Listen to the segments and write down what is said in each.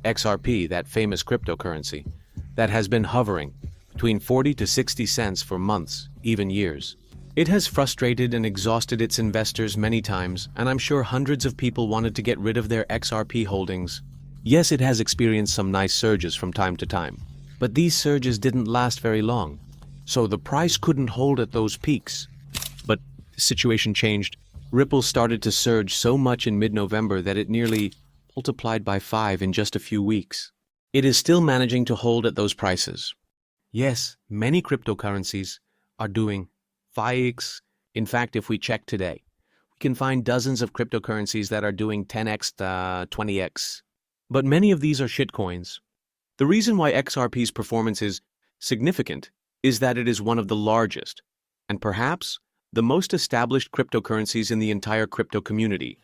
XRP, that famous cryptocurrency, that has been hovering between 40 to 60 cents for months, even years. It has frustrated and exhausted its investors many times, and I'm sure hundreds of people wanted to get rid of their XRP holdings. Yes, it has experienced some nice surges from time to time, but these surges didn't last very long, so the price couldn't hold at those peaks. But the situation changed. Ripple started to surge so much in mid-November that it nearly multiplied by 5 in just a few weeks. It is still managing to hold at those prices. Yes, many cryptocurrencies are doing 5x. In fact, if we check today, we can find dozens of cryptocurrencies that are doing 10x to 20x. But many of these are shitcoins. The reason why XRP's performance is significant is that it is one of the largest, and perhaps the most established cryptocurrencies in the entire crypto community.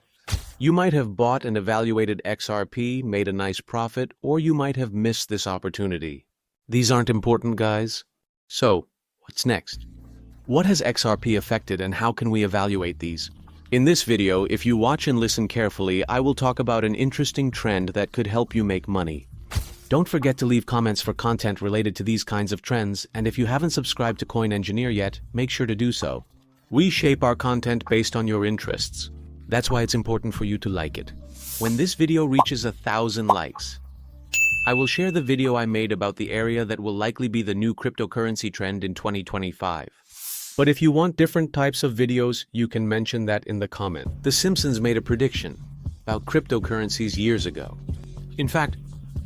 You might have bought and evaluated XRP, made a nice profit, or you might have missed this opportunity. These aren't important, guys. So, what's next? What has XRP affected and how can we evaluate these? In this video, if you watch and listen carefully, I will talk about an interesting trend that could help you make money. Don't forget to leave comments for content related to these kinds of trends, and if you haven't subscribed to Coin Engineer yet, make sure to do so. We shape our content based on your interests. That's why it's important for you to like it. When this video reaches 1,000 likes, I will share the video I made about the area that will likely be the new cryptocurrency trend in 2025. But if you want different types of videos, you can mention that in the comment. The Simpsons made a prediction about cryptocurrencies years ago. In fact,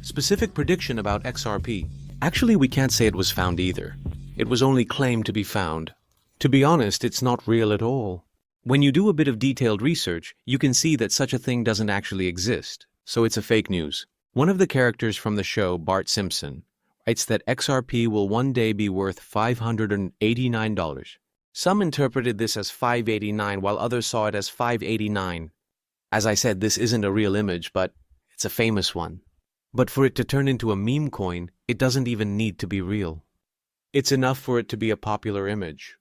specific prediction about XRP. Actually, we can't say it was found either. It was only claimed to be found. To be honest, it's not real at all. When you do a bit of detailed research, you can see that such a thing doesn't actually exist, so it's a fake news. One of the characters from the show, Bart Simpson, writes that XRP will one day be worth $589. Some interpreted this as 589 while others saw it as 589. As I said, this isn't a real image, but it's a famous one. But for it to turn into a meme coin, it doesn't even need to be real. It's enough for it to be a popular image.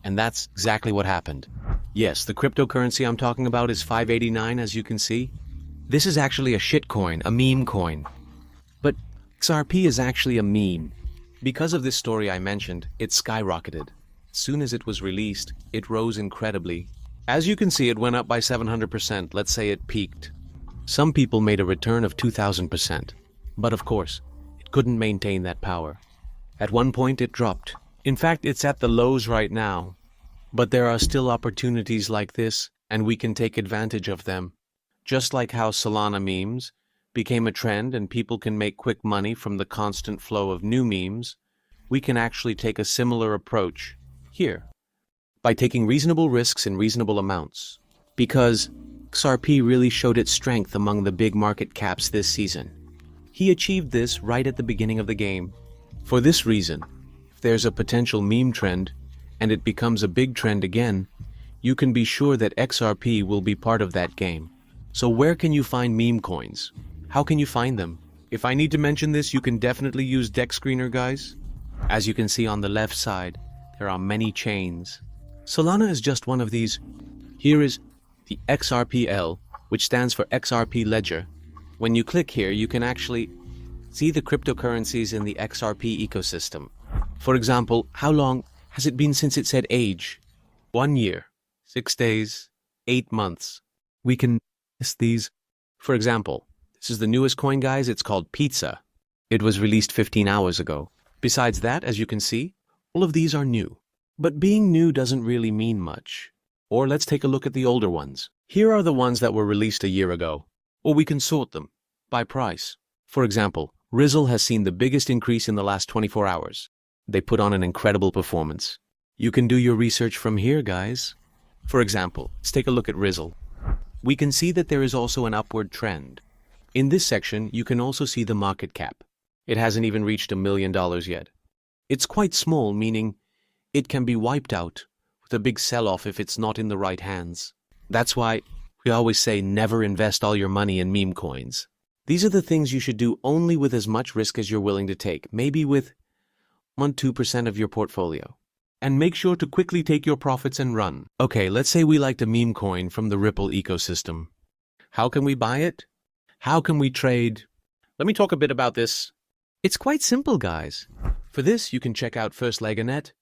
And that's exactly what happened. Yes, the cryptocurrency I'm talking about is 589, as you can see. This is actually a shitcoin, a meme coin. But XRP is actually a meme. Because of this story I mentioned, it skyrocketed. As soon as it was released, it rose incredibly. As you can see, it went up by 700%. Let's say it peaked. Some people made a return of 2,000%. But of course, it couldn't maintain that power. At one point, it dropped. In fact, it's at the lows right now. But there are still opportunities like this, and we can take advantage of them. Just like how Solana memes became a trend and people can make quick money from the constant flow of new memes, we can actually take a similar approach here by taking reasonable risks in reasonable amounts. Because XRP really showed its strength among the big market caps this season. He achieved this right at the beginning of the game. For this reason, if there's a potential meme trend and it becomes a big trend again, you can be sure that XRP will be part of that game. So where can you find meme coins? How can you find them? If I need to mention this, you can definitely use Dex Screener, guys. As you can see on the left side, there are many chains. Solana is just one of these. Here is the XRPL, which stands for XRP Ledger. When you click here, you can actually see the cryptocurrencies in the XRP ecosystem. For example, how long has it been since it said age? 1 year, 6 days, 8 months. We can list these. For example, this is the newest coin, guys. It's called Pizza. It was released 15 hours ago. Besides that, as you can see, all of these are new. But being new doesn't really mean much. Or let's take a look at the older ones. Here are the ones that were released a year ago. Or we can sort them by price. For example, Rizzle has seen the biggest increase in the last 24 hours. They put on an incredible performance. You can do your research from here, guys. For example, let's take a look at Rizzle. We can see that there is also an upward trend. In this section, you can also see the market cap. It hasn't even reached $1 million yet. It's quite small, meaning it can be wiped out with a big sell-off if it's not in the right hands. That's why we always say never invest all your money in meme coins. These are the things you should do only with as much risk as you're willing to take, maybe with 1-2% of your portfolio. And make sure to quickly take your profits and run. Okay, let's say we liked a meme coin from the Ripple ecosystem. How can we buy it? How can we trade? Let me talk a bit about this. It's quite simple, guys. For this, you can check out First Leganet.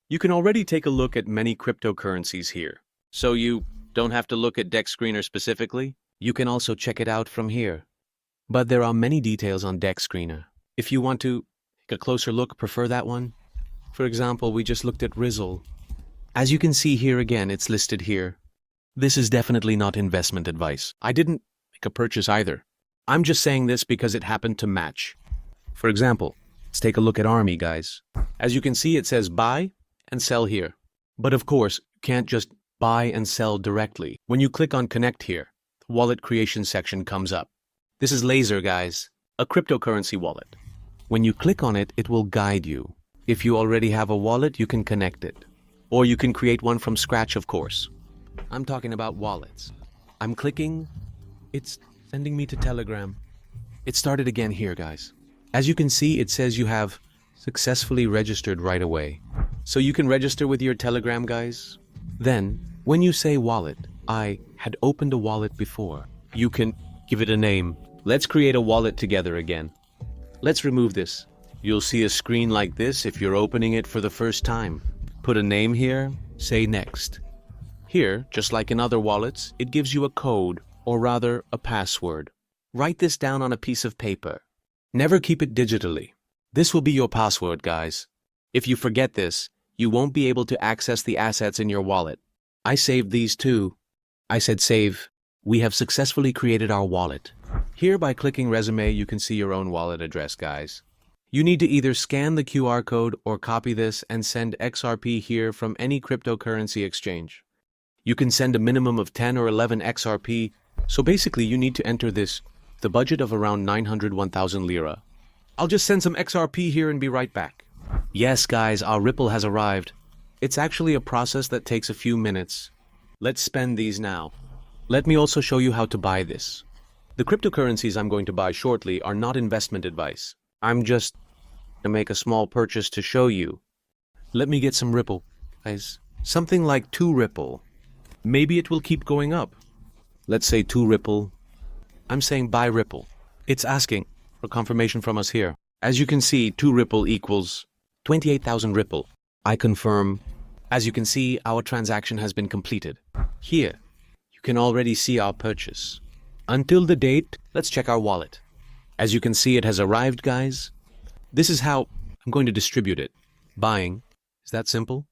You can already take a look at many cryptocurrencies here. So you don't have to look at Dex Screener specifically. You can also check it out from here. But there are many details on Dex Screener. If you want to take a closer look, prefer that one. For example, we just looked at Rizzle. As you can see here again, it's listed here. This is definitely not investment advice. I didn't make a purchase either. I'm just saying this because it happened to match. For example, let's take a look at Army, guys. As you can see, it says buy and sell here. But of course, you can't just buy and sell directly. When you click on connect here, the wallet creation section comes up. This is Laser, guys, a cryptocurrency wallet. When you click on it, it will guide you. If you already have a wallet, you can connect it. Or you can create one from scratch, of course. I'm talking about wallets. I'm clicking. It's sending me to Telegram. It started again here, guys. As you can see, it says you have successfully registered right away. So you can register with your Telegram, guys. Then, when you say wallet, I had opened a wallet before. You can give it a name. Let's create a wallet together again. Let's remove this. You'll see a screen like this if you're opening it for the first time. Put a name here, say next. Here, just like in other wallets, it gives you a code, or rather, a password. Write this down on a piece of paper. Never keep it digitally. This will be your password, guys. If you forget this, you won't be able to access the assets in your wallet. I saved these too. I said save. We have successfully created our wallet. Here, by clicking resume, you can see your own wallet address, guys. You need to either scan the QR code or copy this and send XRP here from any cryptocurrency exchange. You can send a minimum of 10 or 11 XRP, so basically you need to enter this, the budget of around 901,000 lira. I'll just send some XRP here and be right back. Yes, guys, our Ripple has arrived. It's actually a process that takes a few minutes. Let's spend these now. Let me also show you how to buy this. The cryptocurrencies I'm going to buy shortly are not investment advice. I'm just to make a small purchase to show you. Let me get some Ripple, guys. Something like 2 Ripple. Maybe it will keep going up. Let's say 2 Ripple. I'm saying buy Ripple. It's asking for confirmation from us here. As you can see, 2 Ripple equals 28,000 Ripple. I confirm. As you can see, our transaction has been completed. Here, you can already see our purchase. Until the date, let's check our wallet. As you can see, it has arrived, guys. This is how I'm going to distribute it. Buying. Is that simple?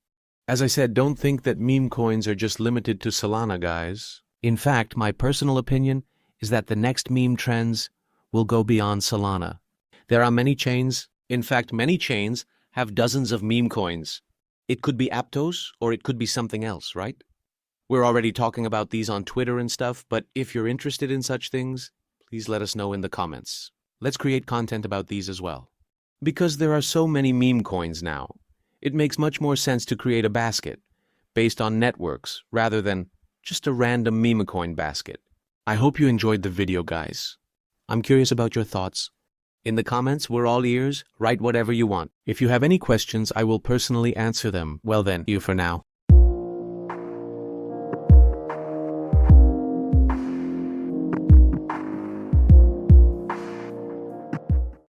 As I said, don't think that meme coins are just limited to Solana, guys. In fact, my personal opinion is that the next meme trends will go beyond Solana. There are many chains. In fact, many chains have dozens of meme coins. It could be Aptos or it could be something else, right? We're already talking about these on Twitter and stuff, but if you're interested in such things, please let us know in the comments. Let's create content about these as well. Because there are so many meme coins now, it makes much more sense to create a basket based on networks rather than just a random meme coin basket. I hope you enjoyed the video, guys. I'm curious about your thoughts. In the comments, we're all ears. Write whatever you want. If you have any questions, I will personally answer them. Well then, you for now.